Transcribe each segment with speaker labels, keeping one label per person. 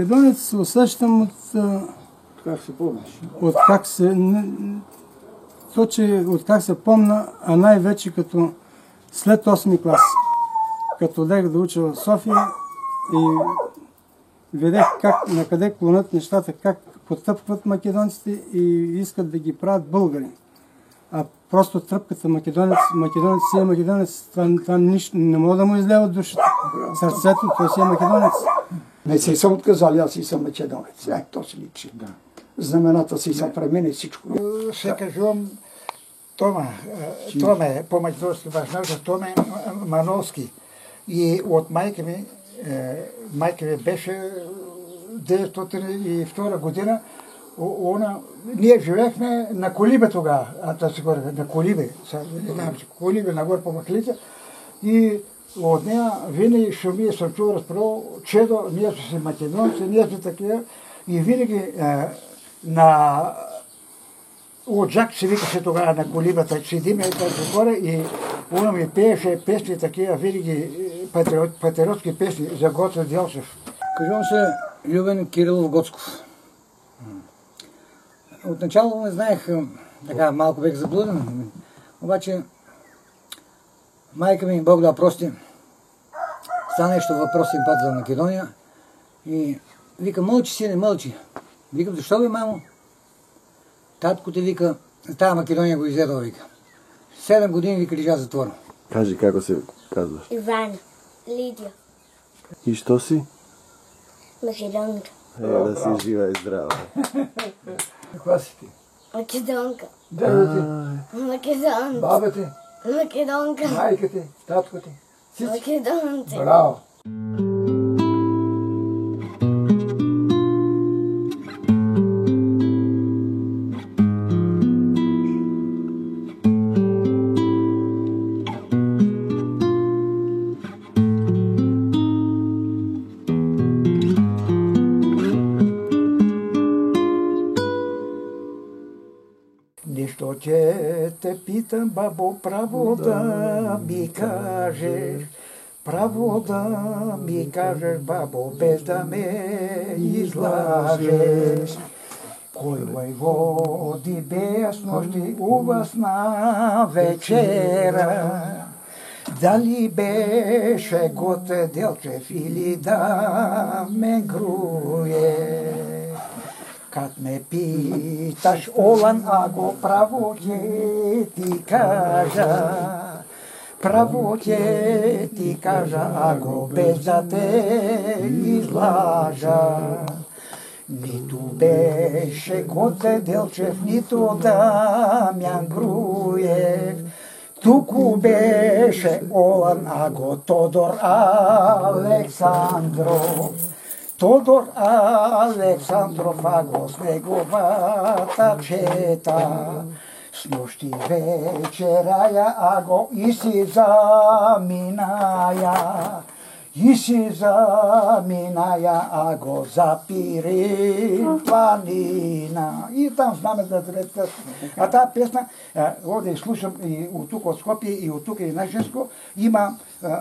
Speaker 1: македонец се усещам от...
Speaker 2: Как се помниш?
Speaker 1: От как се помна, а най-вече като след 8 клас. Като лег да уча в София и видях на къде клонят нещата, как потъпкват македонците и искат да ги правят българи. А просто тръпката македонец си е македонец, това нищо не мога да му излева от душата. Сърцето, той си е македонец.
Speaker 2: Не си съм отказали, аз си съм македонец. То си личи. Знамената си са премени всичко.
Speaker 3: Се кажувам Томе по-македонски баща, Томе Мановски. И от майка ми беше 1902 година. Ние живеехме на Колибе тогава, на Колибе, Колибе нагоре по Махлица. И от нея винаги шуми съм чул разправо, чедо, ние сме си македонци, ние сме такива. И винаги от Жак се викаше тогава на Колибата, седиме горе и она ми пееше песни такива, винаги патриотски песни за Гоце Делчев.
Speaker 4: Казвам се Любен Кирилов Гоцков. Отначало не знаех, така малко бех заблуден, обаче майка ми, Бог да прости, стана нещо въпросен път за Македония и вика, мълчи сине, мълчи. Викам, защо бе, мамо? Татко ти вика, тая Македония го изядал, вика. 7 години вика лежа затвора.
Speaker 5: Кажи, како се казваш?
Speaker 6: Ивана, Лидия.
Speaker 5: И що си?
Speaker 6: Македонка.
Speaker 5: Да си жива и здрава.
Speaker 2: Каква си ти?
Speaker 6: Македонка.
Speaker 2: Дедо ти?
Speaker 6: Македонка.
Speaker 2: Баба ти?
Speaker 6: Македонка.
Speaker 2: Майка ти? Татко ти?
Speaker 6: Македонци.
Speaker 2: Браво! Нищо, че те питам, бабо, право да ми кажеш, право да ми кажеш, бабо, без да ме излажеш. Кой води без нощи у вас на вечера, дали беше Гоце Делчев или да ме груе. Kad me pitaš Olan, ako pravo će ti kaža, ako bez da te izlaža. Ni tu beše Goce Delčev, ni tu Damjan Grujev, tuku beše Olan, ako Todor Aleksandrov. Тодор Александров, аго с неговата чета. С нощи вечерая, аго и си заминая, аго за Пирин планина. И там знаме да трета. А тази песна, оде слушам и от тук от Скопие, и от тук и на Женско, има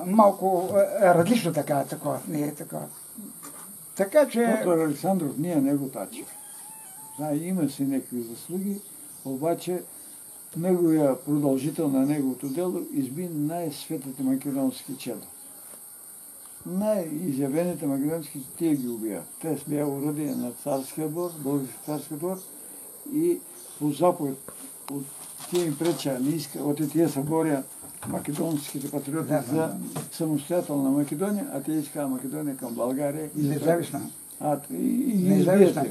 Speaker 2: малко различно така, не е така. Така че... Тодор Александров не е него тачи. Има си някакви заслуги, обаче неговия продължител на неговото дело изби най-светлите македонски чеда. Най-изявените македонски тия ги убия. Те бяха уродие на царския двор, български царския двор и по заповед от тия им преча, от тия се боря македонските патриоти за самостоятелна Македония, а те искаха Македония към България.
Speaker 3: Независна.
Speaker 2: Независна.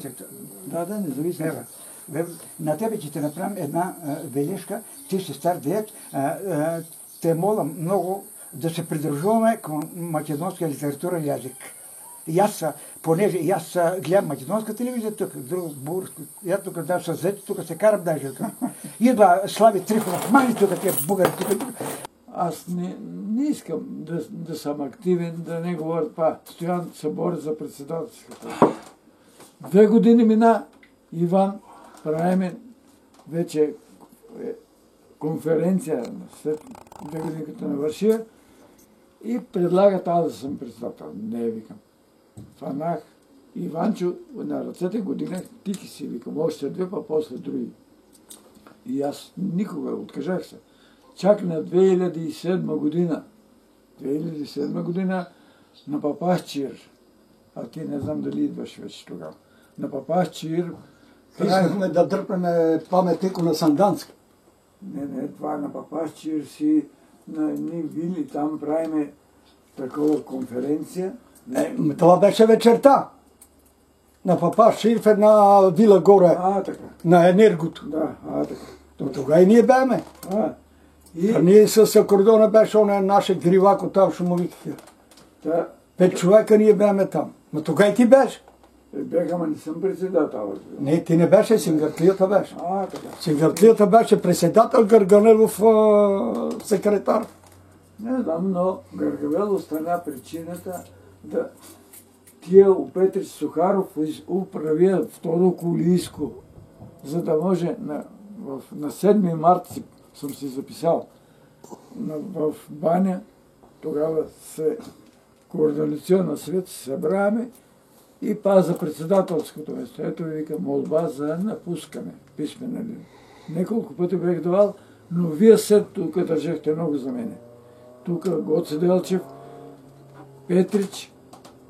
Speaker 2: Да, независна.
Speaker 3: На тебе ще те направим една бележка. Ти си стар дед. Те моля много да се придържуваме към македонския литературен язик. И аз, понеже аз гледам македонска телевизия тук, друг българско, я тук да се зети, тук се карам даже. Идва Слави Трифонов, мани тук тия бугари тук.
Speaker 2: Аз не искам да съм активен, да не говоря това. Стоян се бори за председателската. 2 години мина, Иван, правиме вече конференция след 2 години като навърши и предлагат аз да съм председател. Не, викам. Фанах
Speaker 3: Иванчо на ръцете го дигнах, тики си, викам, още две, па после други. И аз никога откажах се. Чак на 2007 година, 2007 година на Папашчир, а ти не знам дали идваш вече тогава, на Папашчир
Speaker 2: Трябвахме да дърпаме паметнико на Сандански.
Speaker 3: Не, това на Папашчир си, на едни вили, там правиме такова конференция.
Speaker 2: Това беше вечерта. На Папашчир в една вила горе,
Speaker 3: Така.
Speaker 2: на Енергото.
Speaker 3: Да, така.
Speaker 2: Но тогава и ние бяме. А ние с акордона беше оня наше гривако там, ще му викаха.
Speaker 3: Та,
Speaker 2: 5 човека ние бяме там. Но тогава и ти беше.
Speaker 3: бях, ама не съм председател.
Speaker 2: Не, ти не беше, Сингартлията беше.
Speaker 3: Така.
Speaker 2: Сингартлията беше председател, Гарганелов секретар.
Speaker 3: Не знам, но Гаргавел остана причината да тия у Петрич Сухаров управя второ колийско, за да може на 7 марта съм си записал в Баня, тогава се координационна свет се събраваме и паза председателското место. Ето ви вика молба за напускане, писмена ли. Неколко пъти бях давал, но вие след тук държахте много за мене. Тук Гоце Делчев, Петрич,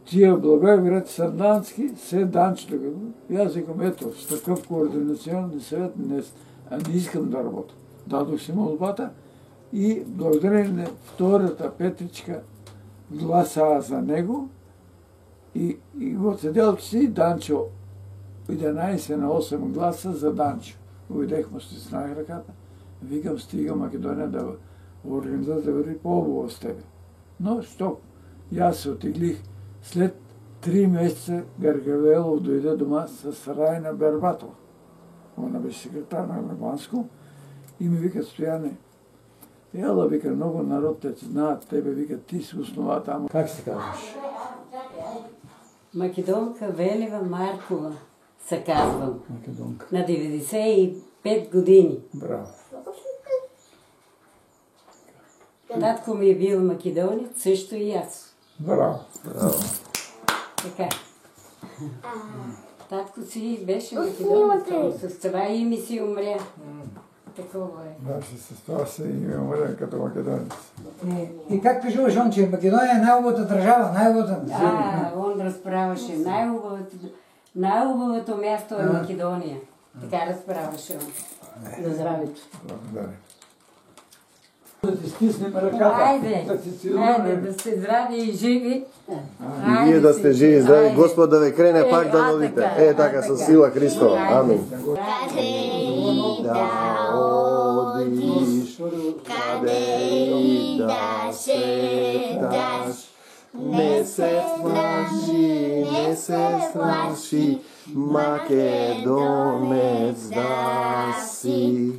Speaker 3: тия Благоевград, Сандански, се Данчо. И аз викам, ето, с такъв координационен съвет не искам да работя. Дадох си молбата и благодарение на втората Петричка гласа за него и Гоце Делчев си Данчо 11 на 8 гласа за Данчо. Увидех му, стиснах ръката. Викам, стига Македония да организация да върви по-обува с тебе. Но, стоп. И аз се отеглих. След 3 месеца Гаргавелов дойде дома с Райна Бербатова. Она беше секретар на Албанско. И ми вика, Стояне, ела, вика, много народ те знаят тебе, вика, ти си основа там.
Speaker 2: Как се казваш?
Speaker 7: Македонка Велева Маркова се казвам.
Speaker 2: Македонка.
Speaker 7: На 95 години.
Speaker 3: Браво.
Speaker 7: Татко ми е бил македонец, също и аз.
Speaker 3: Браво.
Speaker 7: Така. Татко си беше македонец, с това и ми си умря. Такова е.
Speaker 3: Да, с това се име умря като македонец.
Speaker 4: И как кажуваш он, че Македония е най-хубавата държава, най-хубавата?
Speaker 7: Он разправяше. Най-хубавото място е Македония. Така разправяше он. За здравето.
Speaker 3: Благодаря. Да ти стиснем ръката.
Speaker 7: Айде,
Speaker 3: Да ти целуваме.
Speaker 7: да сте здрави и живи.
Speaker 5: И вие да сте живи, здрави, Господ да ве крене пак да водите. Така, със сила Христова. Амин.
Speaker 6: Къде и да одиш, къде и да шеташ,
Speaker 5: Не се страши, Македонец да си.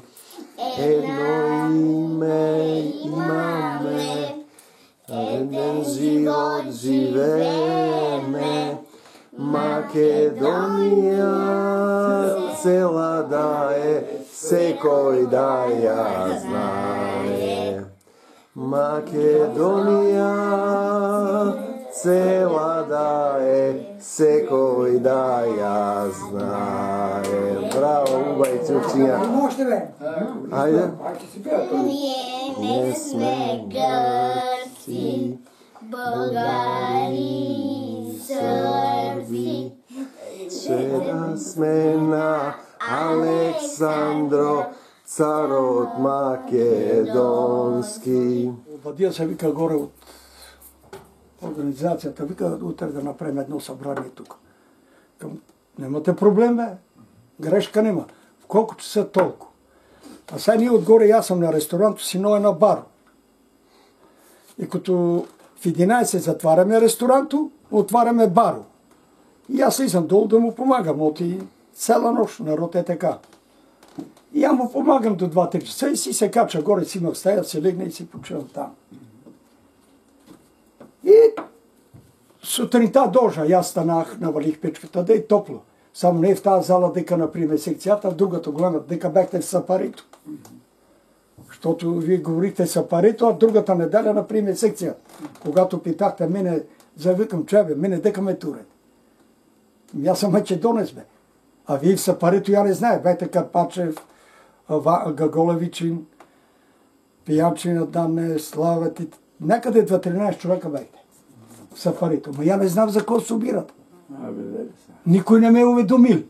Speaker 5: Едно име имаме, един живот живееме. Македония цела да е, секой да я знае. Македония цела да е, секой да я знае. Браво, убай, цювчиня.
Speaker 4: Още бе.
Speaker 5: Айде.
Speaker 6: ние не сме гърци, българи, сърби.
Speaker 5: Че да сме на Александро, цар от Македонски.
Speaker 2: Вадия се вика горе от организацията, вика утре да направим едно събрание тук. Нямате проблем, бе. Грешка нема. В колко часа толкова. А сега ние отгоре, аз съм на ресторанто, сино е на бар. И като в 11 затваряме ресторанто, отваряме баро. И аз слизам долу да му помагам. От и цяла нощ народ е така. И аз му помагам до 2-3 часа и си се кача горе, си имах стая, се легна и си почивам там. И сутринта дожа, и аз станах, навалих печката, да е топло. Само не в тази зала, дека например секцията, в другата голяма, дека бяхте в Сапарито. Защото вие говорихте Сапарито, а другата неделя например секция. Когато питахте мене, завикам, че бе, мене дека ме турете. Аз съм македонец, бе. А вие в Сапарито я не знае. Бете Карпачев, Гаголевичин, Пиянчин, Адане, Слава, някъде 13 човека бейте. В Сапарито. Ма я не знам за кой се обират. Никой не ме е уведомил.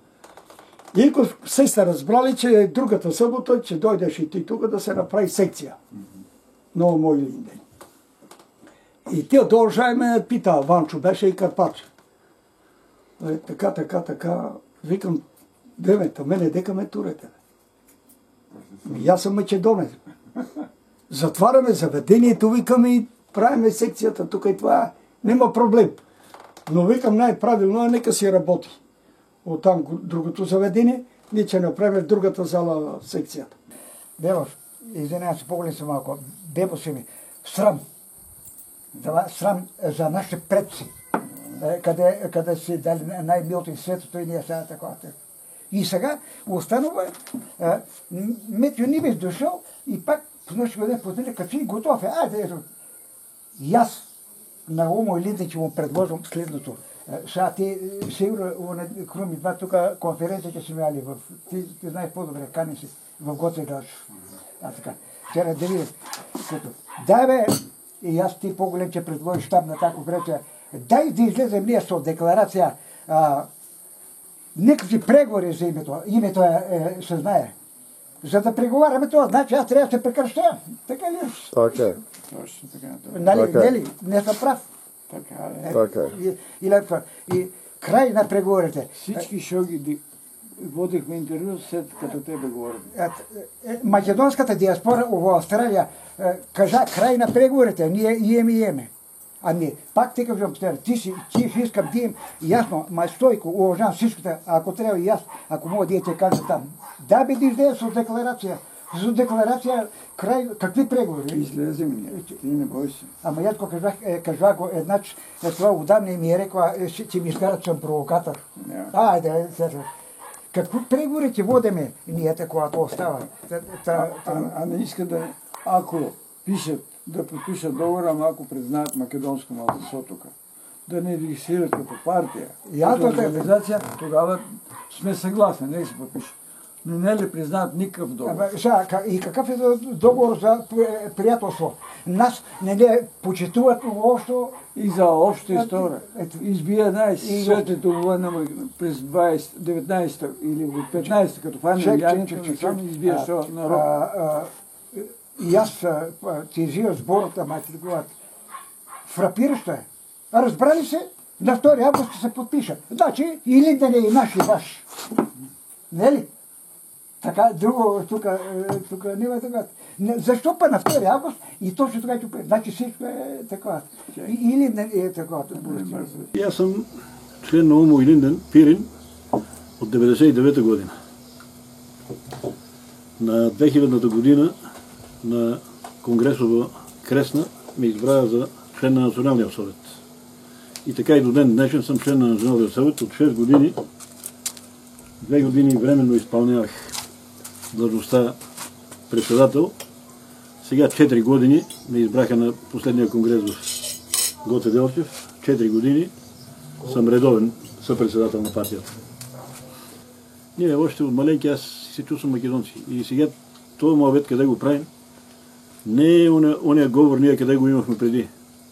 Speaker 2: И се са разбрали, че другата събота, че дойдеш и ти тук да се направи секция. Много мой линден. И тия дължай ме пита, Ванчо беше и Карпачев. Така. Викам, демета, мене дека ме турете. Аз съм македонец. Затваряме заведението, викам и правиме секцията тук и това. Нема проблем. Но викам най-правилно е нека си работи. Оттам другото заведение, ние ще направим в другата зала секцията.
Speaker 3: Бебов, извинявам се, погледни се малко. Бебо си ми. Срам. Срам за нашите предци. Къде си дали най-милото и светото и ние сега такова. И сега останало е, Метю не беше дошъл и пак в нощи година подели, като си готов е. Айде, ето. И аз на Омо и Линде, че му предложим следното. Сега ти сигурно, кроме това, тук конференцията си мяли в... Ти знаеш по-добре, кани си в Гоце Галчев. Така. Вчера да видим. Дай бе, и аз ти по-голем, че предложиш там на тази конференция, дай да излезем ние с декларация, никакви преговори за името. Името се знае. За да преговаряме това, значи аз трябва да се прекраща. Така ли?
Speaker 5: Така е.
Speaker 3: Точно така. Нали? Не съм прав.
Speaker 5: Така е.
Speaker 3: И край на преговорите.
Speaker 8: Всички шоги водихме интервю след като тебе говорим.
Speaker 3: Македонската диаспора в Австралия кажа край на преговорите. Ние имаме. А не, пак ти кажам, ти си искам да им ясно, стойко, уважавам всичките, ако трябва и аз, ако мога да ти кажа там. Да би да излезе с декларация. С декларация, край, какви преговори?
Speaker 8: Излезем ние, ти не бой се.
Speaker 3: Ама ядко кажа го, еднач, това отдавна и ми е рекла, че ми изкарат, съм провокатор. Айде, какви преговори ти водиме? Ние такова, това остава.
Speaker 8: А не иска да, ако пишат, да подпишат договора, ама ако признаят македонско малцинство тук. Да не регистрират като партия, като организация, тогава сме съгласни, не се подпише. Но не ли признаят никакъв договор?
Speaker 3: И какъв е договор за приятелство? Нас не ли почитуват общо?
Speaker 8: И за обща история. Избия най-светлите военна през 19 или 15 като файна Янчев, сам избия народ.
Speaker 3: И аз ти живя сбората, майка когато фрапиращо е. Разбрали се? На 2 август ще се подпиша. Значи, или да не е наш и ваш. Не ли? Така, друго, тук няма така. Защо па на 2 август и точно така че значи всичко е така. Или не е така.
Speaker 9: И аз съм член на Омо и Линден, Пирин, от 99-та година. На 2000-та година на Конгресова Кресна ме избра за член на Националния съвет. И така и до ден днешен съм член на Националния съвет от 6 години. 2 години временно изпълнявах длъжността председател. Сега 4 години ме избраха на последния конгрес в Гоце Делчев. 4 години съм редовен съпредседател на партията. Ние още от маленки аз се чувствам македонци. И сега този моят къде го правим, не е ония говор ние къде го имахме преди.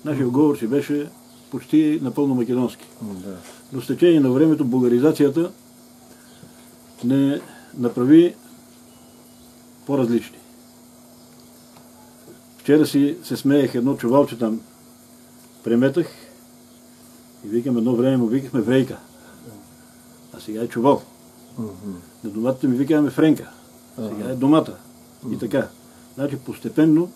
Speaker 9: Нашия говор си беше почти напълно македонски. Но с течение на времето българизацията не направи по-различни. Вчера си се смеех едно чувалче там, преметах и викам едно време му викахме Врейка. А сега е чувал. На домата ми викаме Френка. Сега е домата. И така. Значи постепенно,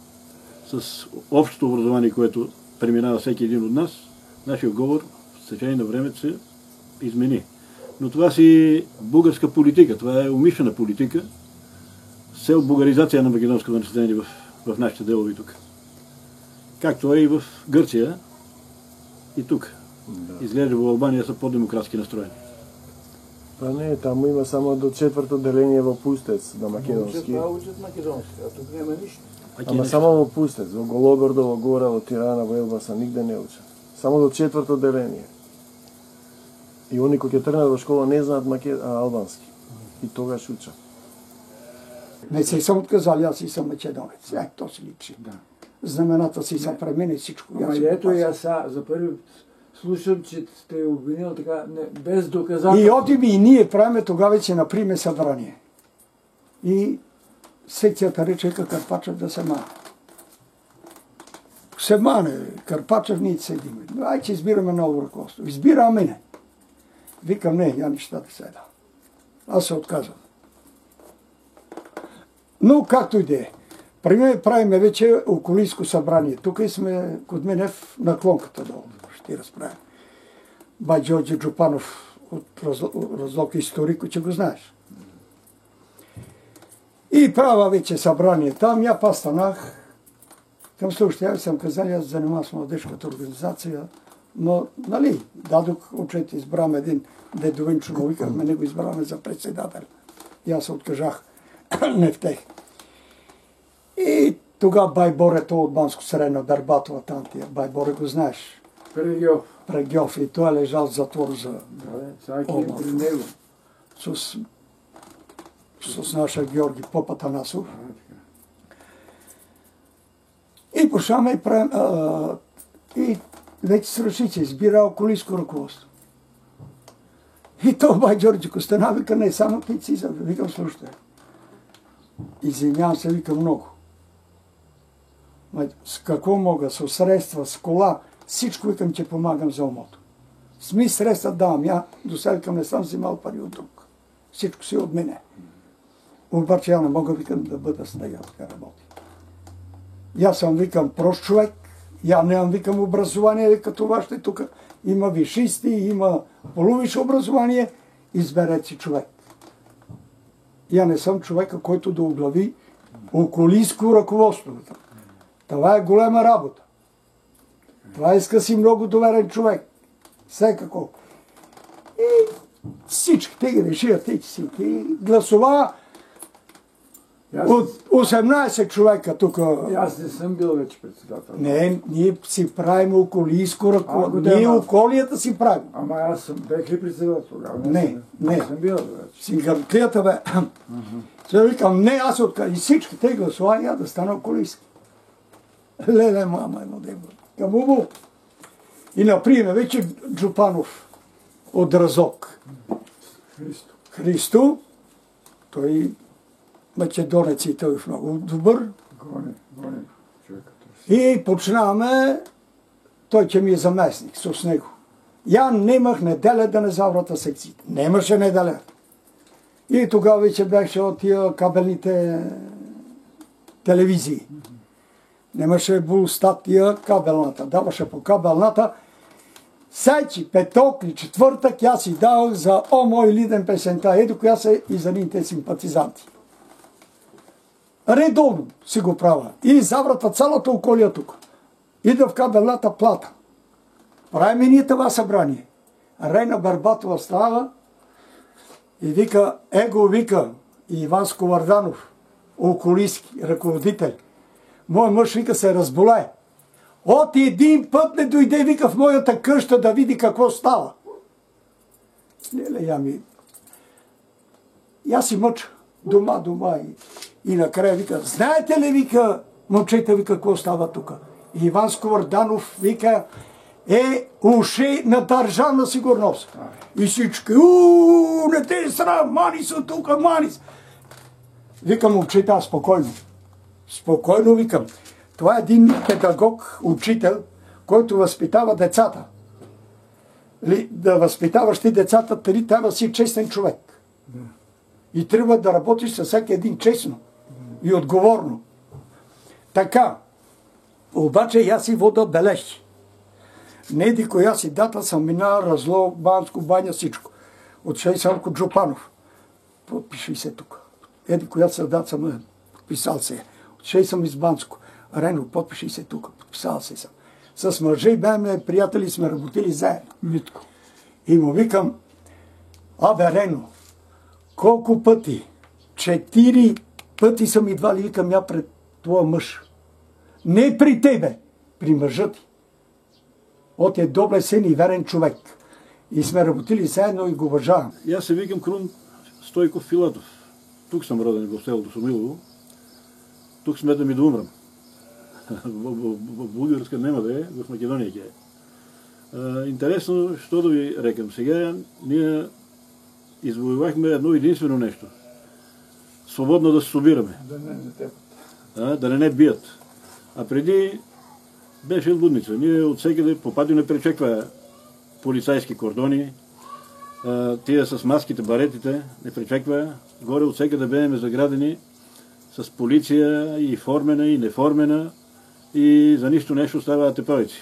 Speaker 9: с общото образование, което преминава всеки един от нас, нашия говор в течение на времето се измени. Но това си българска политика, това е умишлена политика, с цел българизация на македонското население в нашите делови тук. Както е и в Гърция и тук. Изглежда в Албания са по-демократски настроени.
Speaker 5: Па не, там има само до 4-то деление во Пустец на македонски.
Speaker 8: Това учат македонски, а тук няма нищо.
Speaker 5: Ама само во Пустец, во Голобрдо, во Гора, во Тирана, во Елбаса, нигде не учат. Само до 4-то деление. И они кои ќе тргнат во школа не знаат албански. И тогаш учат.
Speaker 3: Не се съм отказал, аз си съм македонец. То си личи.
Speaker 8: Да.
Speaker 3: Знамената си са премени всичко.
Speaker 8: Ама и ето и аз за първи слушам, че сте обвинил така, без доказателство.
Speaker 3: И отим и ние правиме тогава, че наприме събрание. И секцията рече Карпачев да се мане. Се мане Карпачев, ние седиме. Ай, че избираме ново ръководство. Избира мене. Викам, не, я нещата седа. Аз се отказвам. Но както и да е. Правиме вече околийско събрание. Тук сме кod мене в наклонката долу. Ще разправим. Бай Джорджи Джупанов от Разлог историко, че го знаеш. И права вече събрание там. Я па станах. Към следващия съм казал, аз занимавам с младежката организация. Но, нали, дадох отчет, избрам един дедовин човекахме, не го избраме за председател. И аз се откажах. Не в тех. И тогава бай Боре, то от Банско Средно, Дърбатова тантия. Бай Боре го знаеш.
Speaker 8: Прегьов.
Speaker 3: Прегьов. И той е лежал в затвор за
Speaker 8: Всяки при него.
Speaker 3: С наша Георги Попатанасов. И почнаме и правим... И вече се реши, че избира околийско ръководство. И то бай Джорджи Костена вика, не, само ти си за... Викам, слушайте. Извинявам се, вика много. С какво мога? С средства, с кола, всичко викам, че помагам за умото. Сми средства давам. Я до сега викам, не съм взимал пари от друг. Всичко си от мене. Обаче я не мога, викам, да бъда с нея, така работи. Я съм, викам, прост човек. Я нямам, викам, образование, като вашите тук. Има висшисти, има полувисше образование. Изберете си човек. Я не съм човека, който да оглави околийско ръководство. Това е голема работа. Това иска си много доверен човек. Всекако. И всички те ги решият, те си гласова от 18 човека тук.
Speaker 8: Аз не съм бил вече председател.
Speaker 3: Не, ние си правим околийско ръководство. Ние околията си правим.
Speaker 8: Ама аз съм бех ли председател тогава?
Speaker 3: Не.
Speaker 8: Не съм бил вече.
Speaker 3: Сингартлията бе. Сега викам, не, аз откажа. И всички те гласувания да стана околийски. Леле, мама, едно дебо. Камубо. И например, вече Джупанов от Разок. Христо. Той македонец и той много добър.
Speaker 8: Гони човекът.
Speaker 3: И почнаваме, той че ми е заместник с него. Я немах неделя да не заврата секциите. Немаше неделя. И тогава вече беше от тия кабелните телевизии. Немаше Булстатия кабелната. Даваше по кабелната. Сечи, петок и четвъртък аз си давах за О мой лиден песента. Ето коя са и за ните симпатизанти. Редовно си го правя. И заврата цялата околия тук. Ида в кабелната плата. Правим и ние това събрание. Рейна Барбатова става и вика, вика, Иван Сковарданов, околийски ръководител. Мой мъж, вика, се разболее. От един път не дойде, вика, в моята къща да види какво става. Леле, аз си мъча. Дома. И накрая вика, знаете ли, вика, момчета, вика, какво става тук? Иван Сковарданов, вика, уши на държавна сигурност. И всички, не те срам, мани са тук, мани са. Викам, момчета, спокойно. Спокойно, викам. Това е един педагог, учител, който възпитава децата. Да възпитаваш ти децата, трябва да си честен човек. И трябва да работиш със всеки един честно и отговорно. Така. Обаче аз си вода бележки. Не еди коя си дата съм минал, Разлог, Банско, Баня, всичко. От Шейсалко Джупанов. Подпиши се тук. Еди коя си дата съм подписал се. От Шейсам из Банско. Рено, подпиши се тук. Подписал се съм. С мъже бяхме приятели, сме работили заедно.
Speaker 8: Митко.
Speaker 3: И му викам, Рено, колко пъти? 4 пъти съм идвали, викам я пред твоя мъж. Не при тебе, при мъжа ти. От е доблесен и верен човек.
Speaker 2: И сме работили заедно и го уважавам.
Speaker 9: И аз се викам Крун Стойков Филатов. Тук съм роден в селото Сумилово. Тук сметам и да умрам. В Българска няма да е, в Македония е. Интересно, що да ви рекам. Сега ние извоювахме едно единствено нещо. Свободно да се събираме. Да не бият. А преди беше лудница. Ние от всекъде попади не пречеква полицайски кордони, тия с маските, баретите, не пречеква. Горе от всекъде бееме заградени с полиция и формена, и неформена, и за нищо нещо стават тепавици.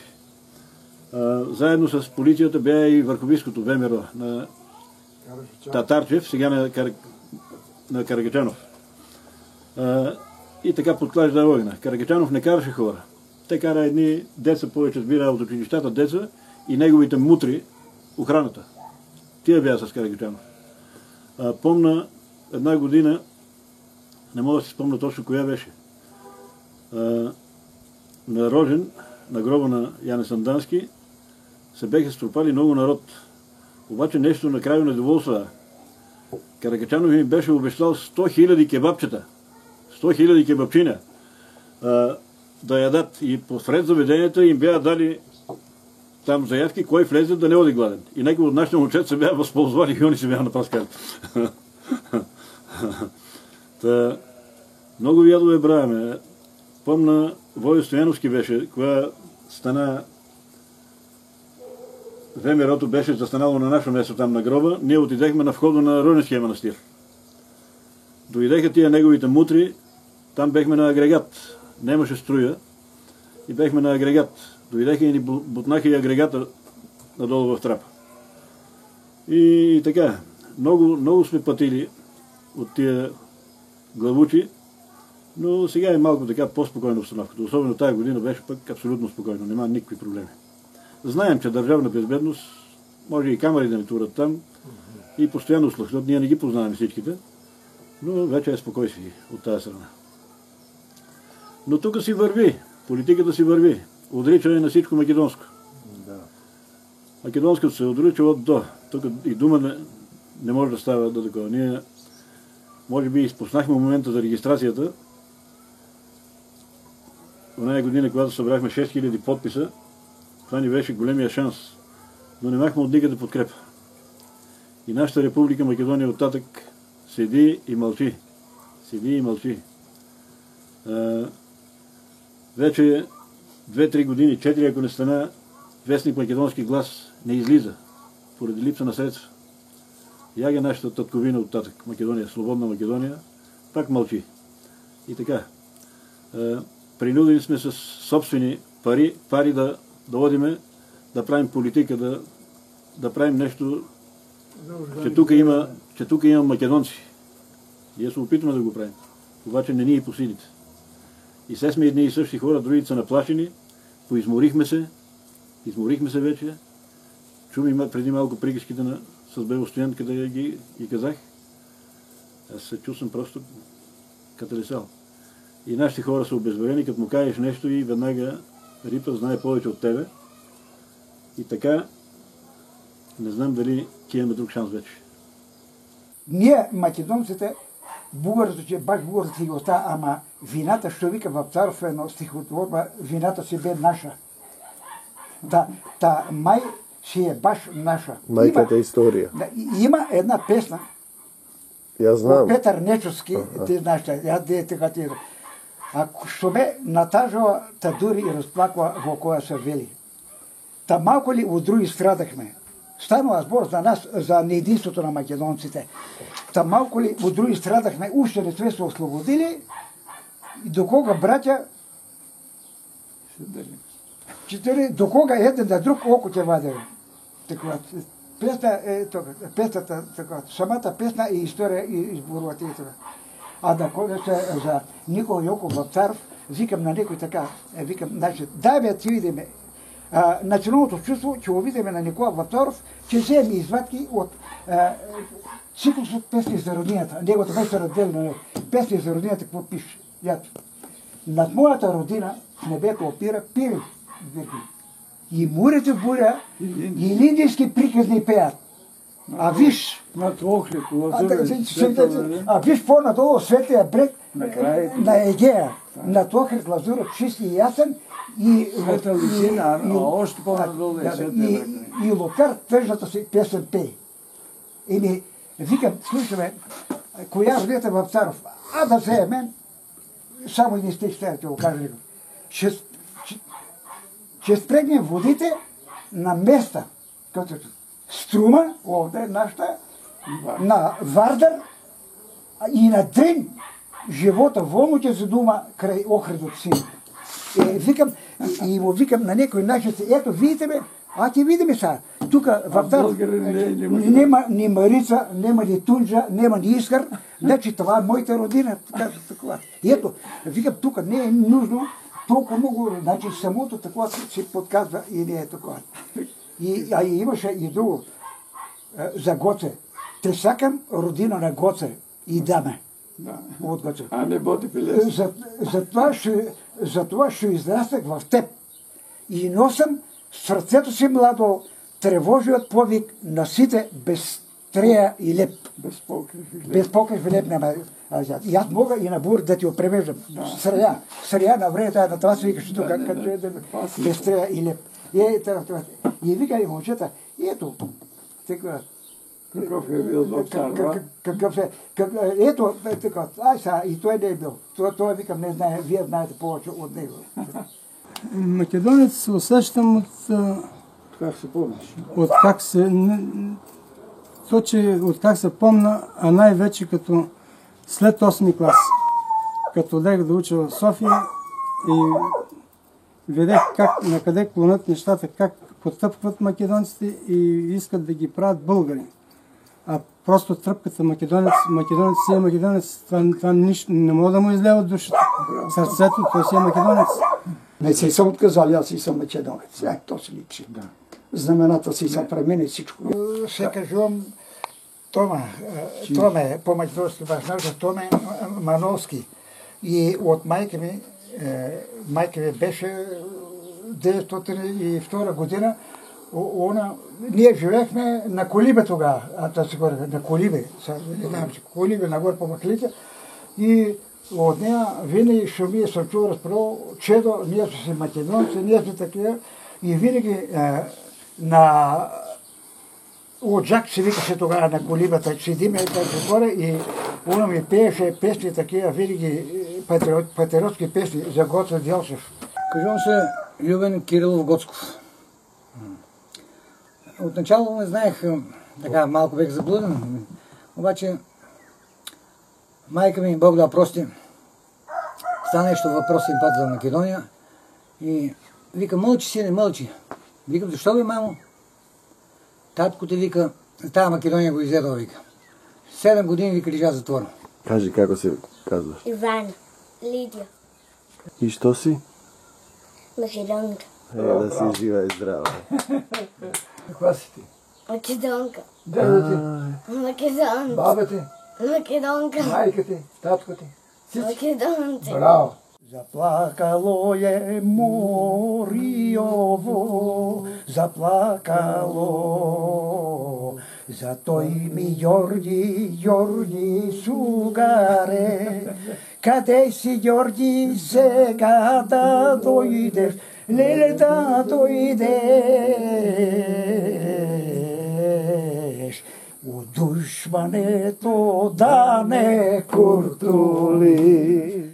Speaker 9: Заедно с полицията бе и върховиското ВМРО на Татарчев, сега на Каракачанов. И така подклажда огъня. Каракачанов не караше хора. Те кара едни деца, повече сбира от училищата деца и неговите мутри, охраната. Тия бяха с Каракачанов. Помна една година, не мога да си спомня точно коя беше, на Рожен, на гроба на Яне Сандански, се беха струпали много народ. Обаче нещо на крайно недоволство. Каракачанов им беше обещал 100 000 кебабчета, 100 000 кебабчина да ядат. И посред заведенията им бяха дали там заявки, кой влезе да не оди гладен. И някои от нашите момчета се бяха възползвали и они се бяха напаскали. Много ядове бравяме. Помна, Войо Стояновски беше, кога стана ВМРО-то беше застанало на наше место там на гроба, ние отидехме на входа на Ройненския манастир. Дойдеха тия неговите мутри, там бехме на агрегат. Немаше струя и бехме на агрегат. Дойдеха и ни бутнаха и агрегата надолу в трапа. И така, много сме пътили от тия главучи, но сега е малко така по-спокойна обстановката. Особено тая година беше пък абсолютно спокойно, няма никакви проблеми. Знаем, че държавна безбедност, може и камери да ни турат там и постоянно слух, защото ние не ги познаваме всичките, но вече е спокойствие от тази страна. Но тук си върви, политиката си върви, отричане на всичко македонско. Македонското се отрича от до. Тук и дума не може да става до такова. Ние, може би, изпуснахме момента за регистрацията. В една година, когато събрахме 6000 подписа, това ни беше големия шанс, но не махме от никъде подкрепа. И нашата република Македония оттатък седи и мълчи. Седи и мълчи. Вече 2-3 години, 4 ако не стана, вестник Македонски глас не излиза, поради липса на средства. Яга нашата татковина оттатък, Македония, свободна Македония, пак мълчи. И така. Принудени сме с собствени пари да водиме, да правим политика, да правим нещо, че тук има македонци. Ние се опитваме да го правим. Обаче не ни и по силите. И все сме едни и същи хора, другите са наплашени, поизморихме се вече. Чуми преди малко приказките с Бебо Стоян, къде ги казах. Аз се чувствам просто каталисал. И нашите хора са обезверени, като му кажеш нещо и веднага Рипа знае повече от тебе. И така, не знам дали ти имаме друг шанс вече.
Speaker 2: Ние, македонците, българите, баш българите ги остава, ама вината, що вика в Царов едно стихотворба, вината си бе наша. Та май си е баш наша.
Speaker 5: Майката история.
Speaker 2: Има една песна,
Speaker 5: Я знам.
Speaker 2: Петър Нечовски, ти знаеш, така ти. Ако що ме натажала, та дури и разплаква во коя са вели. Та малко ли от други страдахме. Станала сбор за нас, за неединството на македонците. Та малко ли от други страдахме, още не сме се ослободили, и до кога, братя, до кога един на друг око те вадили. Песната, самата песна и история изборувате и това. А да ходя се за Никола Йоков Вапцаров, викам на някой така, викам, значи, дай бе, ти видиме, националното чувство, че увидиме на Никола Вапцаров, че вземе извадки от циклус от песни за родината. Неговото беше разделено, песни за родината, какво пише? Над моята родина в небето опира, пири, И мурите в буря, и индийски приказни пеят. А виж,
Speaker 8: На Охрид, Лазурът,
Speaker 2: а виж по-надолу светлия брег на Егея. На Охрид, Лазурът, чист и ясен. И
Speaker 8: Света Лисина, а още по-надолу е светлия брег.
Speaker 2: И Лотар тъжната си песен пее. Или викам, слушаме, коя рулета в Царов, а да вземем, само един стих ще го кажа. Ще спрегнем водите на места, като Струма, овде нашата, на Вардар и на Дрин, живота волното за дума край Охридот си. Викам, и му викам на някой начин, ето видите ме, а ти видиме сега, тук в Царов нема ни Марица, нема ни Тунджа, нема ни Искър, значи това е моята родина. И ето, викам, тук не е нужно толкова много, значи самото такова си подказва и не е такова. А имаше и друго за Гоце. Тресакам родина на Гоце и даме. От Гоце.
Speaker 8: А не боди пилес.
Speaker 2: Затова ще израстах в теб. И носам в сърцето си младо тревожият повик на сите без трея и леп. Без покрив и леп няма. И аз мога и на бур да ти опревеждам. Срия на времето на това се викаш тук, без трея и леп. И вика и момчета, ето,
Speaker 8: какъв е бил доктор,
Speaker 2: какъв е, ето, така, ай сега, и той не е бил. Той викам, не знае, вие знаете повече от него.
Speaker 1: Македонец се усещам от...
Speaker 8: Как се помниш?
Speaker 1: От как се... От как се помна, а най-вече като след 8 клас. Като лег да уча в София и видях на къде клонят нещата, как потъпкват македонците и искат да ги правят българи. А просто тръпката македонец си е македонец, това нищо не мога да му излева от душата. Сърцето, той си е македонец.
Speaker 3: Не си съм отказали, аз си съм македонец. То си личи. Знамената си са премени всичко. Ще кажувам Томе, по-македонски башнарка, Томе Мановски. И от майка ми беше 1902 година, ние живеехме на Колибе тогава, на Колибе, Колибе нагоре по Махлите, и от нея винаги шуми съм чул разправо, чедо, ние сме си македонци, ние сме такива, и винаги от Жак се викаше тогава на Колибата, седиме горе и она ми пееше песни такива, винаги патриотски песни за Гоце Делчев.
Speaker 4: Казвам се Любен Кирилов Гоцков. Отначало не знаех, така малко бех заблуден, обаче майка ми, Бог да прости, стана нещо въпрос един път за Македония и вика, мълчи сине, мълчи. Викам, защо бе, мамо? Татко те вика, тая Македония го изядва, вика. 7 години, вика, лежа в затвора.
Speaker 5: Кажи, како се казваш?
Speaker 6: Ивана, Лидия,
Speaker 5: И що си?
Speaker 6: Македонка,
Speaker 5: Да си жива и здрава.
Speaker 8: Каква си ти?
Speaker 6: Македонка,
Speaker 8: Дедо ти?
Speaker 6: Македонци,
Speaker 8: Баба ти?
Speaker 6: Македонка,
Speaker 8: Майка ти? Татко ти?
Speaker 6: Македонци.
Speaker 8: Браво!
Speaker 2: Заплакало е Мориово, заплакало. За той ми Йорги сугаре. Къде си, Йорги, сега да дойдеш, леле да дойдеш. От душмането да не куртули.